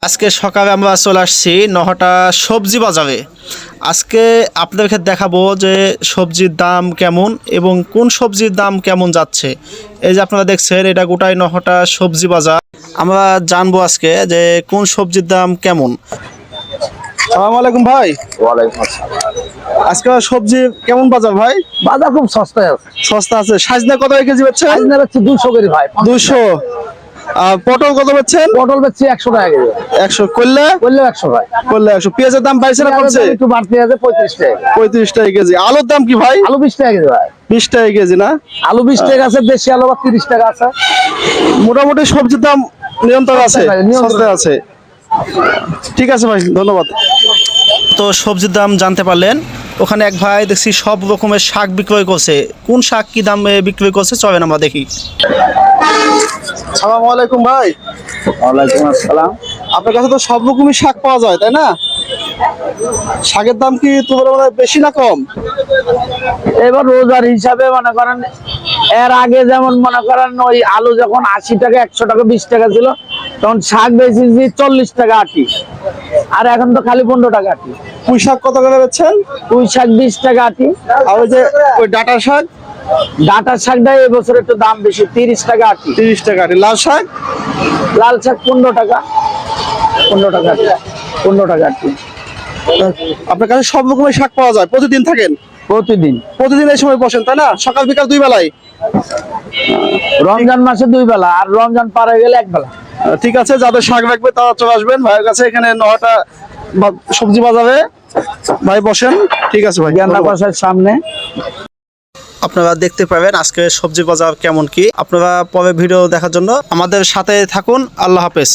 আজকে সকালে আমরা চলে আসছি নহটা সবজি বাজারে। আজকে আপনাদেরকে দেখাবো যে সবজির দাম কেমন এবং কোন সবজির দাম কেমন যাচ্ছে। এই যে আপনারা দেখছেন, এটা গোটাই নহটা সবজি বাজার। আমরা জানবো আজকে যে কোন সবজির দাম কেমন। আসসালামু আলাইকুম ভাই। ওয়ালাইকুম আসসালাম। আজকে সবজি কেমন বাজার ভাই? বাজার খুব সস্তায় আছে। সস্তা আছে। সাজনা কত কেজি বেচছেন? সাজনা বেচছি 200 করে ভাই। 200। পটল কত বেচছেন? পটল বেচছি 100 টাকা কেজি। 100। করলে 100 ভাই। 100। পেঁয়াজের দাম পাইছে না কমছে? একটু বাড়তি আছে 35 টাকা। 35 টাকা কেজি। আলুর দাম কি ভাই? আলু 20 টাকা কেজি ভাই। 20 টাকা কেজি না? আলু 20 টাকা আছে, দেশি আলু 30 টাকা আছে। মোটামুটি সবজির দাম নিয়ন্ত্রণ আছে, নিয়ন্ত্রণ সস্তায় আছে। ঠিক আছে ভাই, ধন্যবাদ। তো সবজির দাম জানতে পারলেন। ওখানে এক ভাই দেখছি সব রকমের শাক বিক্রয় করছে। কোন শাক কি দামে বিক্রয় করছে চলেন আমরা দেখি। আসসালামু আলাইকুম ভাই। ওয়ালাইকুম আসসালাম। আপনার কাছে তো সব রকমের শাক পাওয়া যায় তাই না? শাকের দাম কি তুলনামূলক বেশি না কম? এবার রোজার হিসাবে মনে করেন, এর আগে যেমন মনে করেন ওই আলু যখন 80 টাকা 100 টাকা 20 টাকা ছিল, তখন শাক বেচেছি 40 টাকা আটি, আর এখন তো খালি 15 টাকা আটি। পুঁই শাক কত করে বেচছেন? পুঁই শাক 20 টাকা আটি। আর ওই যে ওই ডাঁটা শাক? ডাঁটার শাকটা এবছর একটু দাম বেশি, 30 টাকা আটি। 30 টাকা। লাল শাক? লাল শাক 15 টাকা। 15 টাকা আটি। 15 টাকা আটি। আপনার কাছে সব রকমের শাক পাওয়া যায়? প্রতিদিন থাকেন? প্রতিদিন। প্রতিদিন এই সময় বসেন তাই না? সকাল বিকাল দুই বেলায়? রমজান মাসে 2 বেলা, আর রমজান পার হয়ে গেলে 1 বেলা। ঠিক আছে, যাদের শাক লাগবে তারা চলে আসবেন ভাইয়ের কাছে। এখানে নহটা সবজি বাজারে ভাই বসেন। ঠিক আছে ভাই, গেন্দা বাসার সামনে। আপনারা দেখতে পাবেন আজকে সবজি বাজার কেমন কি। আপনারা পরে ভিডিও দেখার জন্য আমাদের সাথে থাকুন। আল্লাহ হাফেজ।